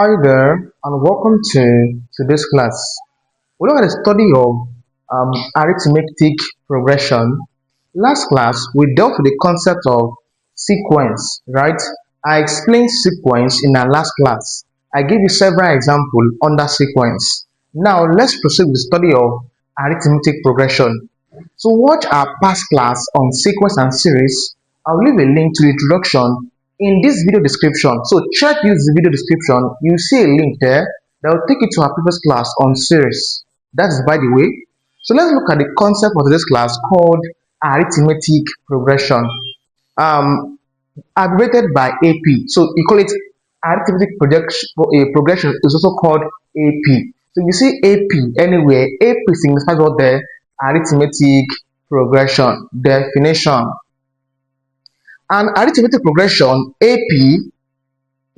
Hi there, and welcome to this class. We look at the study of arithmetic progression. Last class, we dealt with the concept of sequence, right? I explained sequence in our last class. I gave you several examples under sequence. Now, let's proceed with the study of arithmetic progression. So, watch our past class on sequence and series. I'll leave a link to the introduction in this video description. So check this video description. You see a link there that will take you to our previous class on series. That's by the way. So let's look at the concept of this class called arithmetic progression. Abbreviated by AP. So you call it arithmetic progression is also called AP. So you see AP anywhere. AP signifies what the arithmetic progression definition. An arithmetic progression AP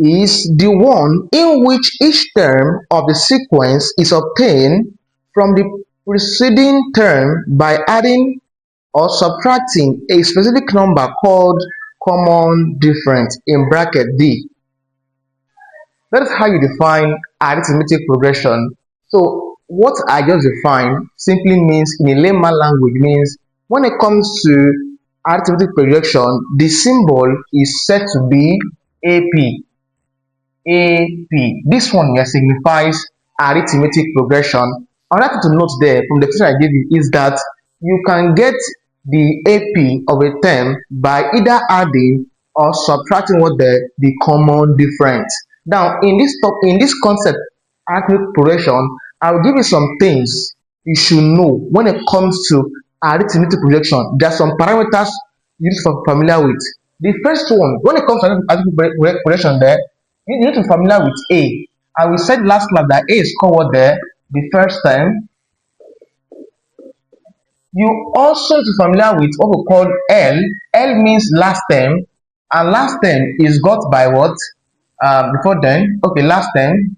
is the one in which each term of the sequence is obtained from the preceding term by adding or subtracting a specific number called common difference in bracket D. That is how you define arithmetic progression. So what I just defined simply means, in a layman language, means when it comes to arithmetic progression, the symbol is said to be AP. AP. This one here signifies arithmetic progression. Another thing to note there from the definition I gave you is that you can get the AP of a term by either adding or subtracting what the common difference. Now, in this concept, arithmetic progression, I will give you some things you should know when it comes to arithmetic progression. There are some parameters you need to be familiar with. The first one, when it comes to arithmetic progression, there you need to be familiar with A. And we said last class that A is called what there the first term. You also need to be familiar with what we call L. L means last term, and last term is got by what? Before then, okay, last term.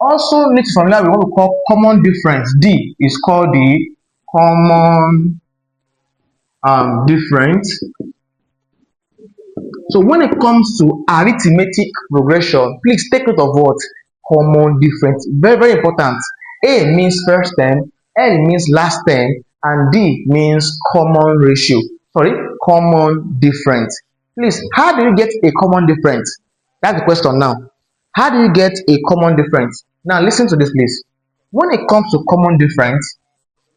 Also need to be familiar with what we call common difference. D is called the common difference. So when it comes to arithmetic progression, please take note of what? Common difference. Very, very important. A means first term, L means last term, and D means common ratio. Sorry, common difference. Please, how do you get a common difference? That's the question now. How do you get a common difference? Now listen to this, please. When it comes to common difference,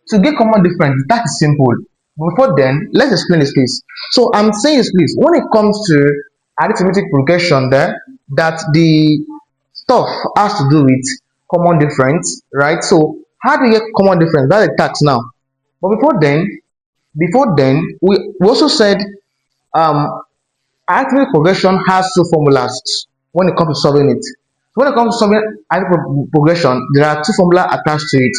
to get common difference, that is simple. Before then, let's explain this, please. So I'm saying this, please. When it comes to arithmetic progression, there that the stuff has to do with common difference, right? So how do you get common difference? That's the task now. But before then, we also said arithmetic progression has two formulas when it comes to solving it. When it comes to solving arithmetic progression, there are two formulas attached to it.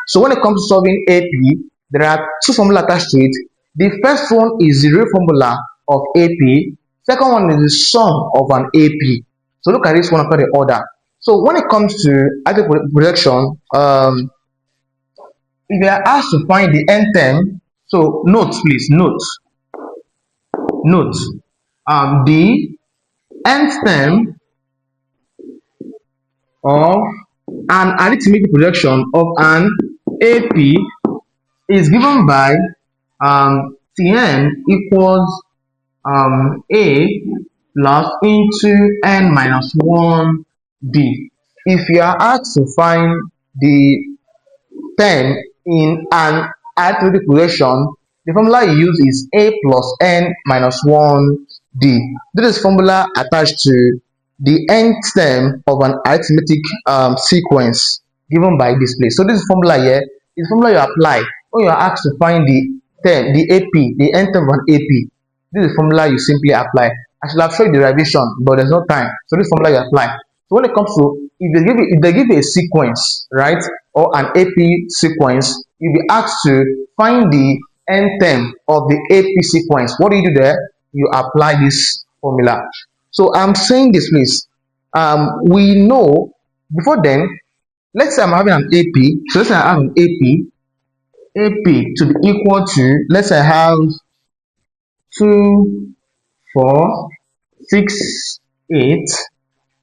So when it comes to solving AP, there are two formulas attached to it. The first one is the real formula of AP. Second one is the sum of an AP. So look at this one after the other. So when it comes to arithmetic progression, if you are asked to find the n term, so note please, note the nth term of an arithmetic progression of an AP is given by Tn equals A plus into n minus 1 D. If you are asked to find the term in an arithmetic progression, the formula you use is A plus n minus 1 D. This is formula attached to the nth term of an arithmetic sequence given by this place. So this formula here is formula you apply when you are asked to find the term, the AP, the nth term of an AP. This is formula you simply apply. I should have shown you derivation, but there's no time. So this formula you apply. So when it comes to if they give you a sequence, right, or an AP sequence, you'll be asked to find the nth term of the AP sequence. What do you do there? You apply this formula. So I'm saying this, please. We know before then. Let's say I'm having an AP. So let's say I have an AP to be equal to, let's say I have 2, 4, 6, 8,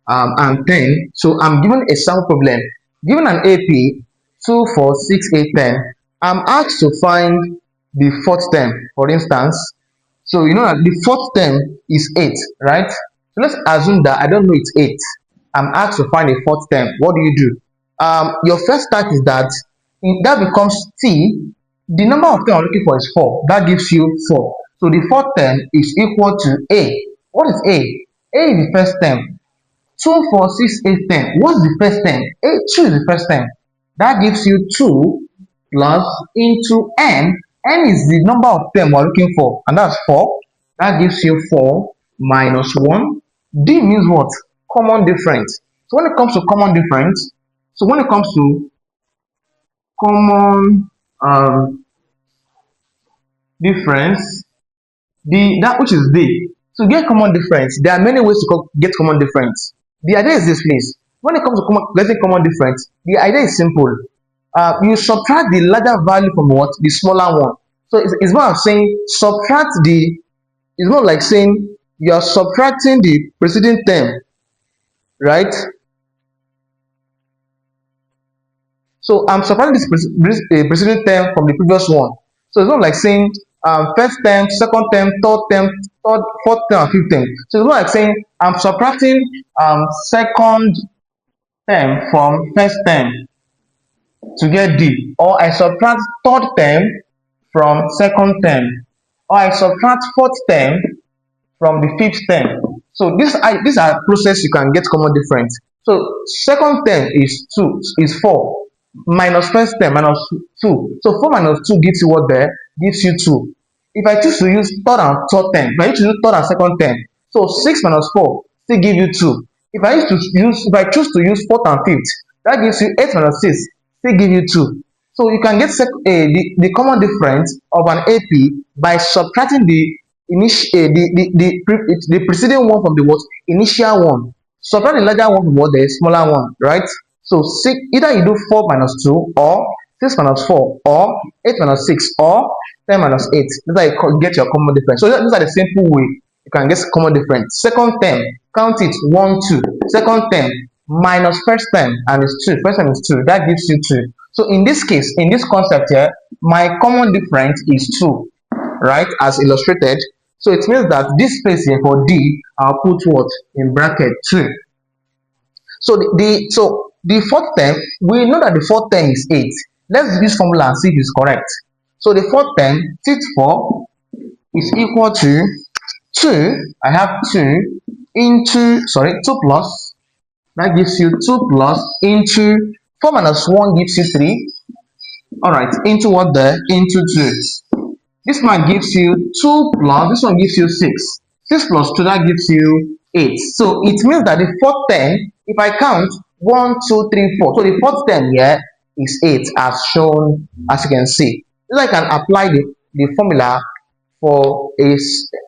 and 10. So I'm given a sample problem. Given an AP 2, 4, 6, 8, 10, I'm asked to find the fourth term, for instance. So you know that the fourth term is 8, right? So let's assume that I don't know it's 8. I'm asked to find a fourth term. What do you do? Your first start is that that becomes T. The number of terms I'm looking for is 4. That gives you 4. So the fourth term is equal to A. What is A? A is the first term. 2, 4, 6, 8, 10. What's the first term? 2 is the first term. That gives you 2 plus into n. N is the number of terms we're looking for, and that's 4. That gives you 4 minus 1. D means what? Common difference. So when it comes to common difference, so when it comes to common difference, that which is D. To get common difference, there are many ways to get common difference. The idea is this, please. When it comes to getting common difference, the idea is simple. You subtract the larger value from what? The smaller one. So it's more of saying subtract the, it's not like saying you are subtracting the preceding term, right? So I'm subtracting this preceding term from the previous one. So it's not like saying first term, second term, fourth term, and fifth term. So it's not like saying I'm subtracting second term from first term to get D, or I subtract third term from second term, or I subtract fourth term from the fifth term. So these are process you can get common difference. So second term is 4 minus first term minus 2. So 4 minus 2 gives you what there? Gives you 2. If I choose to use third and third term, if I choose to use third and second term, so 6 minus 4 still give you 2. If I choose to use fourth and fifth, that gives you 8 minus 6 still give you 2. So you can get the common difference of an AP by subtracting the preceding one from the what? Initial one. Subtract the larger one from what? The smaller one, right? So either you do 4 minus 2, or 6 minus 4, or 8 minus 6, or 10 minus 8. That's how you get your common difference. So these are the simple way you can get common difference. Second term, count it 1, 2. Second term minus first term, and it's 2. First term is 2. That gives you 2. So in this case, in this concept here, my common difference is 2, right? As illustrated. So it means that this space here for D, I'll put what? In bracket 2. So the fourth term, we know that the fourth term is 8. Let's use formula and see if it's correct. So the fourth term, T4 is equal to 2. I have 2 into, 2 plus, that gives you 2 plus into 4 minus 1 gives you 3. All right, into what there? Into 2. This one gives you 2 plus, this one gives you 6. 6 plus 2, that gives you 8. So it means that the fourth term, if I count 1, 2, 3, 4, so the fourth term here is 8, as shown, as you can see. So I can apply the formula for a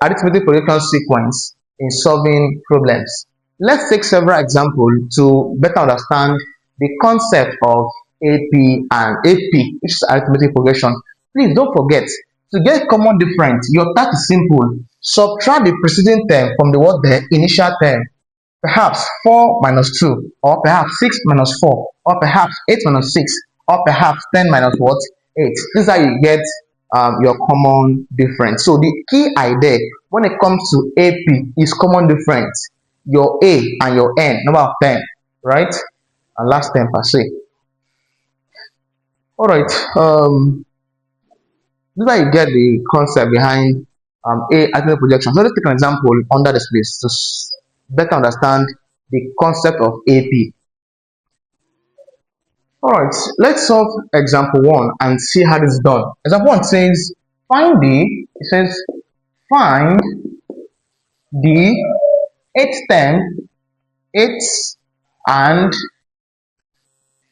arithmetic progression sequence in solving problems. Let's take several examples to better understand the concept of AP and AP, which is arithmetic progression. Please don't forget, to get common difference, your task is simple. Subtract the preceding term from the what the initial term. Perhaps 4 minus 2, or perhaps 6 minus 4, or perhaps 8 minus 6, or perhaps 10 minus what? 8. This is how you get your common difference. So the key idea when it comes to AP is common difference. Your A and your N, number of 10, right? And last 10 per se. All right. This is how you get the concept behind arithmetic projection. So let's take an example under this place to better understand the concept of AP. All right, let's solve example 1 and see how this is done. Example 1 says find the 8th term, 8 and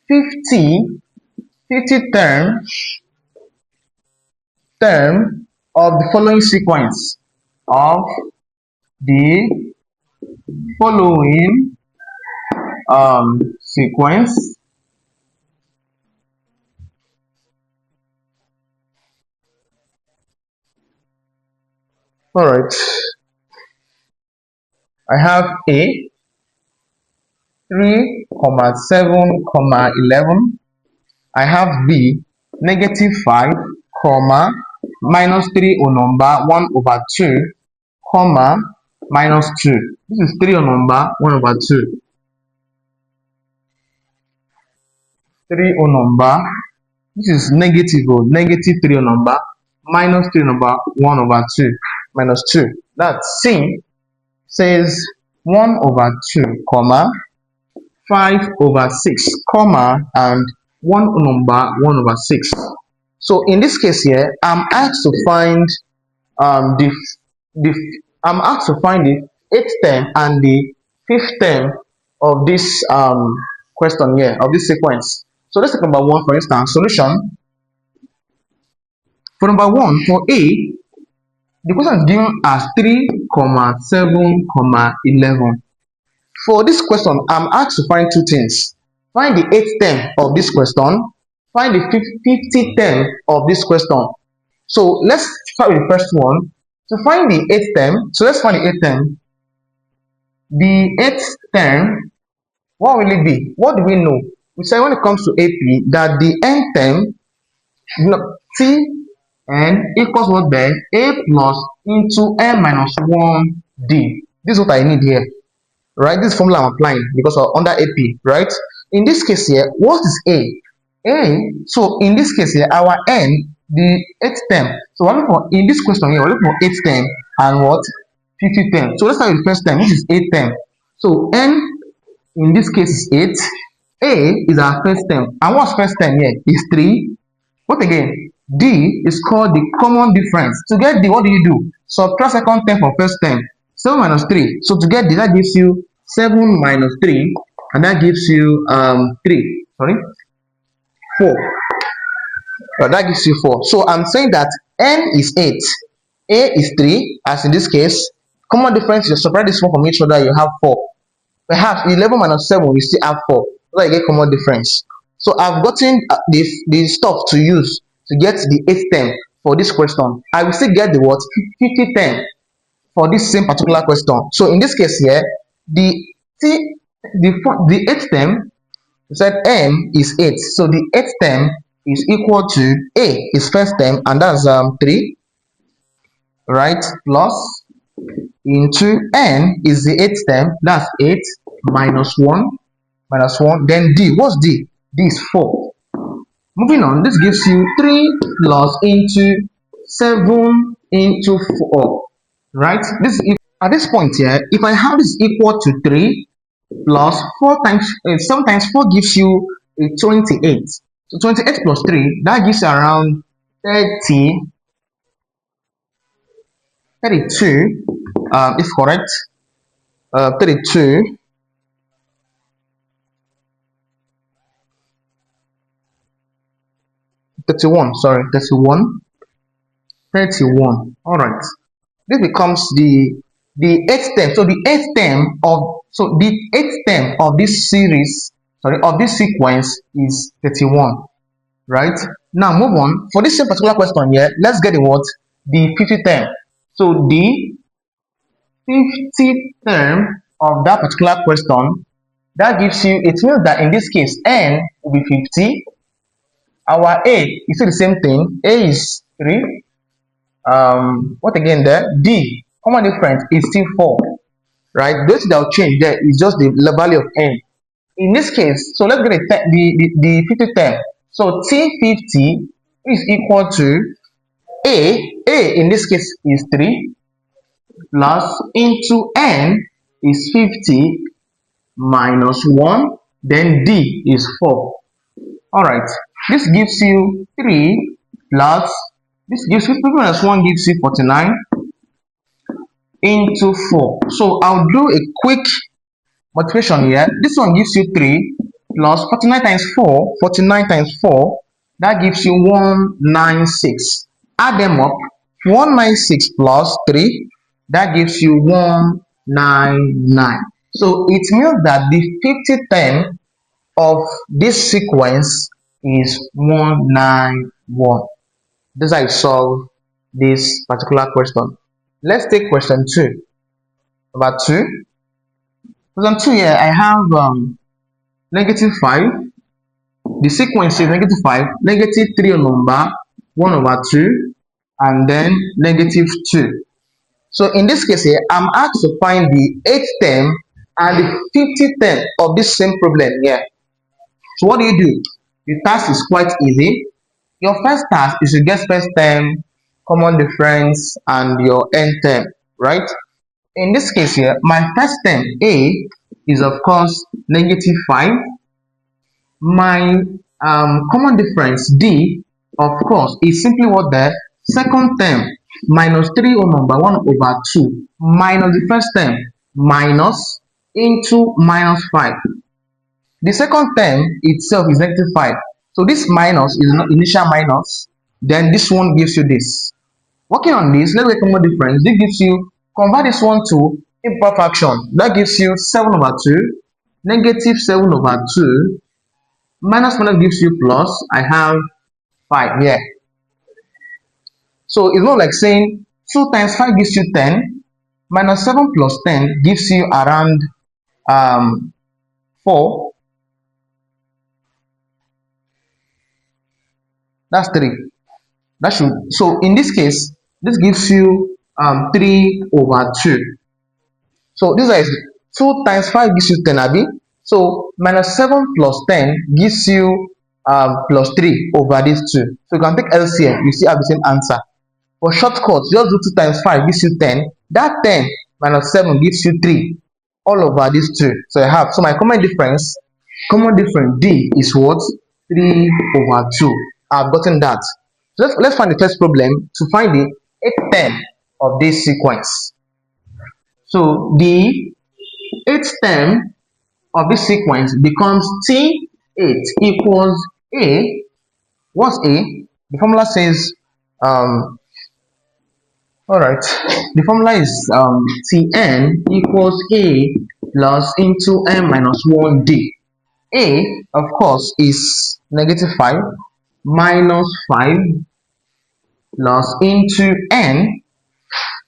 50 term of the following sequence of the following sequence all right I have A 3, 7, 11. I have B -5, minus 3 on number 1 over 2, minus 2. This is 3 on number 1 over 2. 3 on number. This is negative, negative 3 on number, minus 3 number 1 over 2, minus 2. That C says 1 over 2, 5 over 6, and 1 number 1 over 6. So in this case here, I'm asked to find the eighth term and the fifth term of this question here, of this sequence. So let's take number 1 for instance. Solution for number 1, for A, the question is given as 3, 7, 11. For this question, I'm asked to find two things. Find the eighth term of this question, find the 50th term of this question. So let's start with the first one. To find the eighth term, so let's find the eighth term. The eighth term, what will it be? What do we know? We say when it comes to AP that the nth term, T n equals what then? A plus into n minus 1d. This is what I need here. Right, this formula I'm applying because of under AP, right? In this case here, what is A? So in this case here, our n, the eighth term. So we're looking for, in this question here, we're looking for eighth term and what? 50th term. So let's start with the first term, which is eighth term. So n in this case is 8. A is our first term. And what's first term here? Is 3. What again? D is called the common difference. To get D, what do you do? Subtract second term from first term. 7 minus 3. So to get D, that gives you 7 minus 3, and that gives you 3. Sorry, 4. That gives you 4. So I'm saying that n is 8, A is 3, as in this case. Common difference, you separate this one from each other, you have 4. Perhaps 11 minus 7, you still have 4. So I get common difference. So I've gotten the stuff to use to get the eighth term for this question. I will still get the what? 50th term for this same particular question. So in this case here, the eighth term, we said n is 8. So the eighth term is equal to A is first term, and that's 3, right? Plus into n is the eighth term, that's 8 minus 1, then D, what's D? D is 4. Moving on, this gives you 3 plus into 7 into 4, right? This is, at this point here, if I have this equal to 3 plus 4 times 7 times 4 gives you a 28. So 28 plus 3, that gives you around 32 is correct. 32 31, sorry, 31. All right, this becomes the eighth term. So the eighth term of this series, of this sequence is 31, right? Now move on. For this same particular question here, let's get the what? The 50th term. So the 50th term of that particular question, that gives you, it means that in this case n will be 50. Our A, you see the same thing. A is 3. What again there? D, common difference is still 4, right? Those that will change there is just the value of n. In this case, so let's get the 50th term. So T50 is equal to A in this case is 3 plus into n is 50 minus 1, then D is 4. All right, this gives you 3 plus, this gives 50 minus 1 gives you 49 into 4. So I'll do a quick multiplication here. This one gives you 3 plus 49 times 4, 49 times 4, that gives you 196. Add them up, 196 plus 3, that gives you 199. So it means that the 50th term of this sequence is 191. This is how I solve this particular question. Let's take question 2. Number 2. Question 2 here, I have negative 5. The sequence is negative 5, negative 3 number, 1 over 2, and then negative 2. So in this case here, I'm asked to find the 8th term and the 50th term of this same problem here. So what do? The task is quite easy. Your first task is to get first term, common difference, and your n term, right? In this case here, my first term A is of course negative 5. My common difference D, of course, is simply what the second term minus 3 or number 1 over 2 minus the first term minus into minus 5. The second term itself is negative 5. So this minus is not initial minus. Then this one gives you this. Working on this, let's get common difference. This gives you, convert this one to improper fraction. That gives you 7 over 2, negative 7 over 2, minus minus gives you plus. I have 5 here. So it's not like saying 2 times 5 gives you 10, minus 7 plus 10 gives you around 4. That's 3. That should, so in this case, this gives you 3 over 2. So this is 2 times 5 gives you 10, Abi. So minus 7 plus 10 gives you plus 3 over these 2. So you can take LCM, you still have the same answer. For shortcut, just do 2 times 5 gives you 10. That 10 minus 7 gives you 3 all over these 2. So I have, so my common difference D is what? 3 over 2. I've gotten that. So let's find the first problem to find the 8th term of this sequence. So the 8th term of this sequence becomes T8 equals A. What's A? The formula says, alright, the formula is Tn equals A plus into n minus 1D. A, of course, is negative 5 minus 5 plus into n.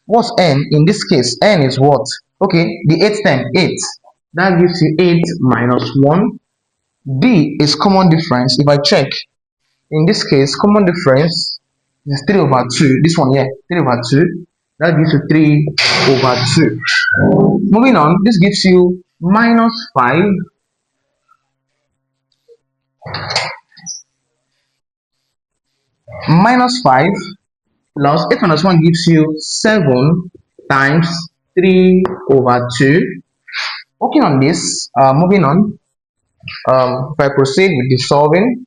What's n? In this case, n is what? Okay, the 8th term, 8. That gives you 8 minus 1. D is common difference. If I check, in this case, common difference is 3 over 2. This one here, 3 over 2. That gives you 3 over 2. Moving on, this gives you minus 5 minus 5 plus 8 minus 1 gives you 7 times 3 over 2. Working on this, moving on, if I proceed with the solving,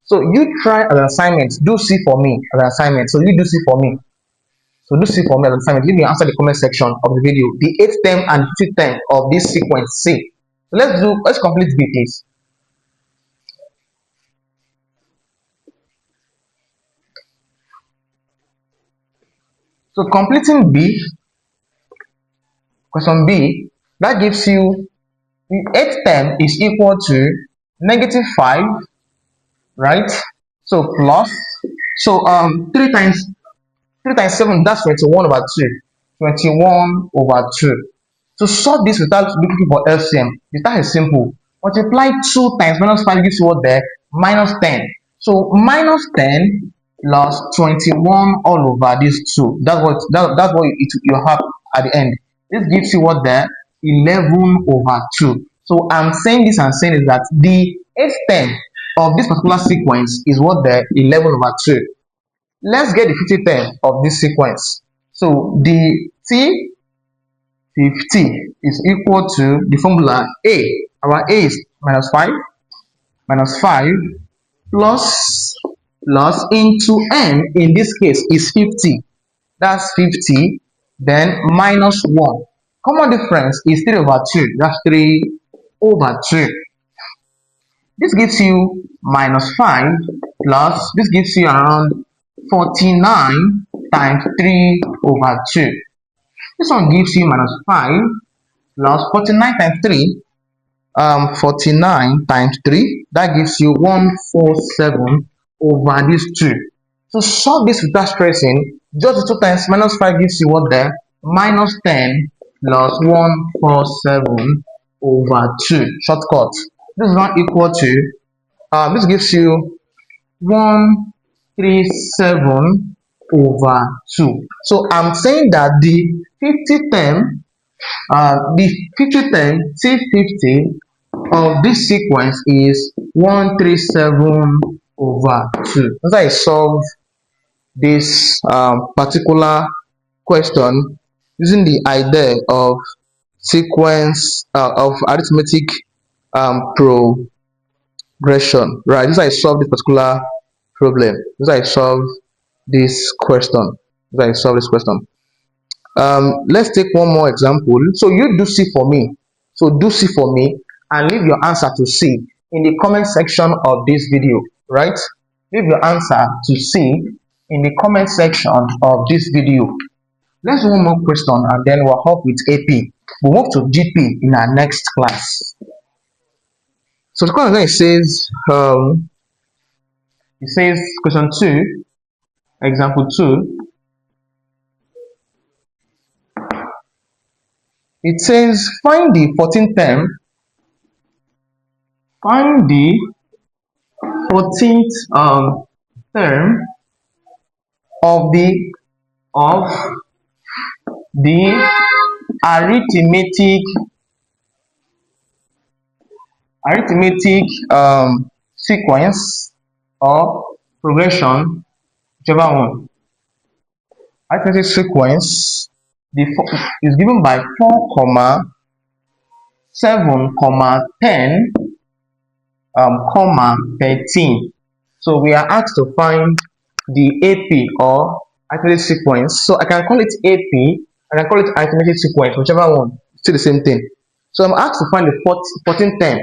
so you try as an assignment, do C for me as an assignment. So you do C for me. So do C for me as an assignment. Leave me answer the comment section of the video. The 8th term and 5th term of this sequence C. So let's complete B, please. So completing B, question B, that gives you the 8th term is equal to negative 5, right? So plus, so 3 times 7, that's 21 over 2. 21 over 2. To solve this without looking for LCM, the task is simple. Multiply 2 times minus 5 gives you what there? Minus 10. So minus 10 plus 21 all over these 2. That's what you have at the end. This gives you what there? 11 over 2. So I'm saying this and saying is that the 8th term of this particular sequence is what there? 11 over 2. Let's get the 50th term of this sequence. So the T50 is equal to the formula A. Our A is minus 5 plus into n, in this case is 50. That's 50. Then minus 1. Common difference is 3 over 2. That's 3 over 2. This gives you minus 5 plus, this gives you around 49 times 3 over 2. This one gives you minus 5 plus 49 times 3. 49 times 3, that gives you 147 over these 2. To solve this without stressing, just 2 times minus 5 gives you what there? Minus 10 plus 147 over 2. Shortcut. This is not equal to, this gives you 137 over 2. So I'm saying that the 50 term, T50 of this sequence is 137 over 2. As I solve this particular question using the idea of sequence of arithmetic progression, right? This I solve this particular problem. This I solve this question. This I solve this question. Let's take one more example. So you do C for me. So do C for me and leave your answer to C in the comment section of this video, right? Leave your answer to C in the comment section of this video. Let's do one more question and then we'll help with AP. We'll move to GP in our next class. So the question says, question 2, example 2. It says find the 14th term. Find the 14th term of the arithmetic sequence or progression, whichever one. Arithmetic sequence is given by 4, 7, 10, 13. So we are asked to find the AP or arithmetic sequence. So I can call it AP, I can call it arithmetic sequence, whichever one, still the same thing. So I'm asked to find the 14th term.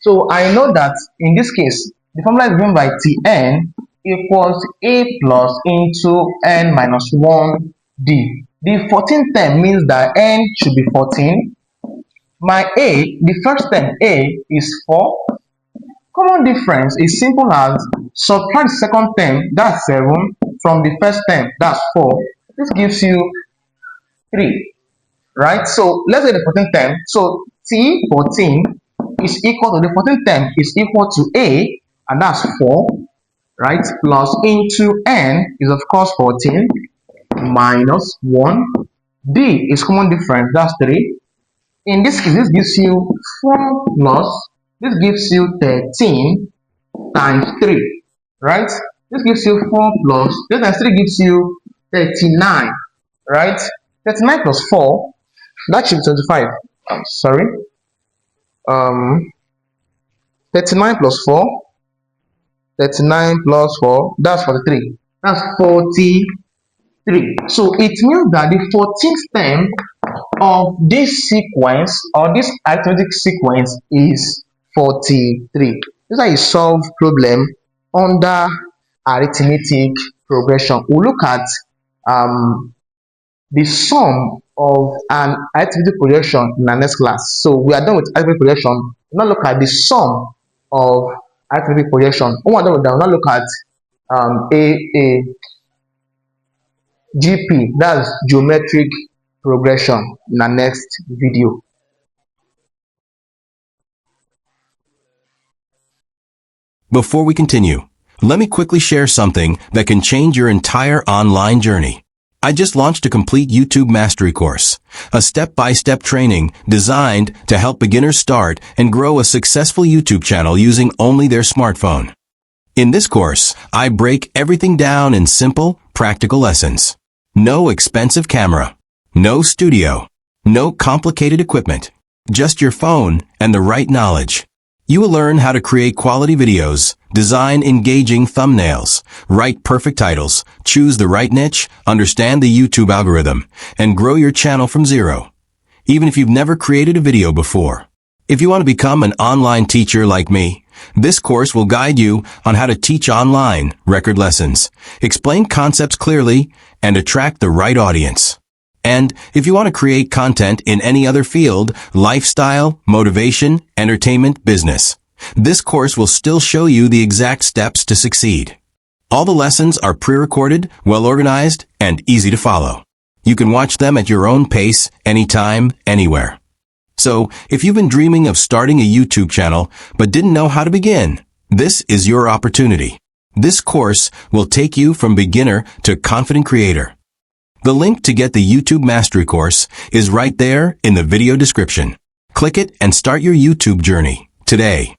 So I know that in this case, the formula is given by Tn equals A plus into n minus 1d. The 14th term means that n should be 14. My A, the first term A is 4. Common difference is simple as subtract the second term, that's 7, from the first term, that's 4. This gives you 3, right? So let's say the 14th term. So T14 is equal to, the 14th term is equal to A, and that's 4, right? Plus into n is of course 14 minus 1. D is common difference, that's 3. In this case, this gives you 4 plus, this gives you 13 times 3, right? This gives you 4 plus, this times 3 gives you 39, right? 39 plus 4, that should be 25. Sorry. 39 plus 4, 39 plus 4, that's 43. That's 43. So it means that the 14th term of this sequence or this arithmetic sequence is 43. This is how you solve problem under arithmetic progression. We'll look at the sum of an arithmetic progression in our next class. So we are done with arithmetic progression. We'll now look at the sum of arithmetic progression. When we're done with that, we'll now look at a GP, that's geometric progression, in our next video. Before we continue, let me quickly share something that can change your entire online journey. I just launched a complete YouTube mastery course, a step-by-step training designed to help beginners start and grow a successful YouTube channel using only their smartphone. In this course, I break everything down in simple, practical lessons. No expensive camera, no studio, no complicated equipment, just your phone and the right knowledge. You will learn how to create quality videos, design engaging thumbnails, write perfect titles, choose the right niche, understand the YouTube algorithm, and grow your channel from zero, even if you've never created a video before. If you want to become an online teacher like me, this course will guide you on how to teach online record lessons, explain concepts clearly, and attract the right audience. And if you want to create content in any other field, lifestyle, motivation, entertainment, business, this course will still show you the exact steps to succeed. All the lessons are pre-recorded, well-organized, and easy to follow. You can watch them at your own pace, anytime, anywhere. So, if you've been dreaming of starting a YouTube channel but didn't know how to begin, this is your opportunity. This course will take you from beginner to confident creator. The link to get the YouTube Mastery course is right there in the video description. Click it and start your YouTube journey today.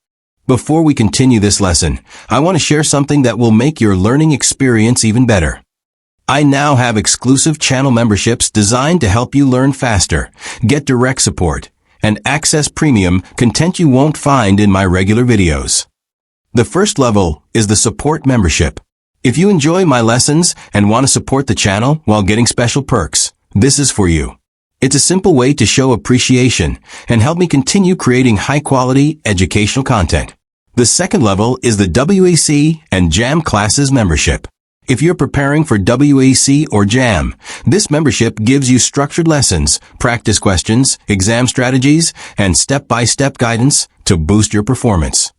Before we continue this lesson, I want to share something that will make your learning experience even better. I now have exclusive channel memberships designed to help you learn faster, get direct support, and access premium content you won't find in my regular videos. The first level is the support membership. If you enjoy my lessons and want to support the channel while getting special perks, this is for you. It's a simple way to show appreciation and help me continue creating high-quality educational content. The second level is the WAC and JAM classes membership. If you're preparing for WAC or JAM, this membership gives you structured lessons, practice questions, exam strategies, and step-by-step guidance to boost your performance.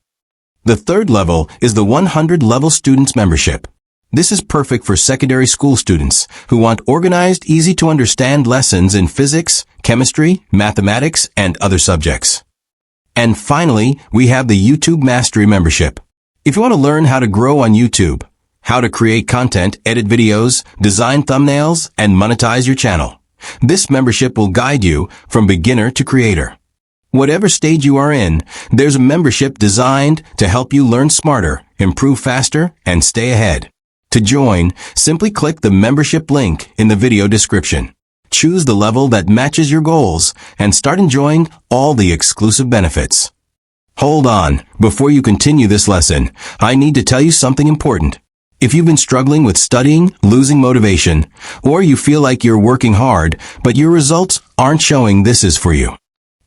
The third level is the 100 Level Students membership. This is perfect for secondary school students who want organized, easy-to-understand lessons in physics, chemistry, mathematics, and other subjects. And finally, we have the YouTube Mastery membership. If you want to learn how to grow on YouTube, how to create content, edit videos, design thumbnails, and monetize your channel, this membership will guide you from beginner to creator. Whatever stage you are in, there's a membership designed to help you learn smarter, improve faster, and stay ahead. To join, simply click the membership link in the video description. Choose the level that matches your goals and start enjoying all the exclusive benefits. Hold on, before you continue this lesson, I need to tell you something important. If you've been struggling with studying, losing motivation, or you feel like you're working hard, but your results aren't showing, this is for you.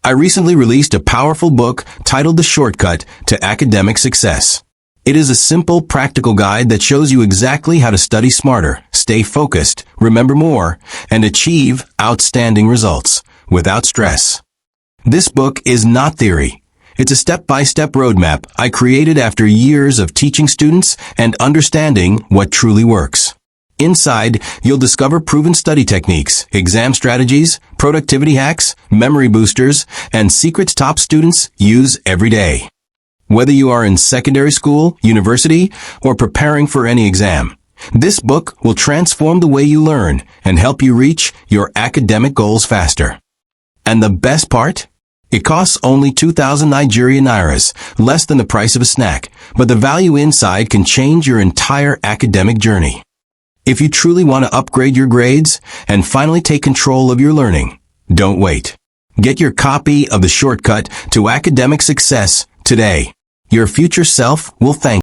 I recently released a powerful book titled The Shortcut to Academic Success. It is a simple, practical guide that shows you exactly how to study smarter, stay focused, remember more, and achieve outstanding results without stress. This book is not theory. It's a step-by-step roadmap I created after years of teaching students and understanding what truly works. Inside, you'll discover proven study techniques, exam strategies, productivity hacks, memory boosters, and secrets top students use every day. Whether you are in secondary school, university, or preparing for any exam, this book will transform the way you learn and help you reach your academic goals faster. And the best part? It costs only 2,000 Nigerian nairas, less than the price of a snack, but the value inside can change your entire academic journey. If you truly want to upgrade your grades and finally take control of your learning, don't wait. Get your copy of The Shortcut to Academic Success today. Your future self will thank you.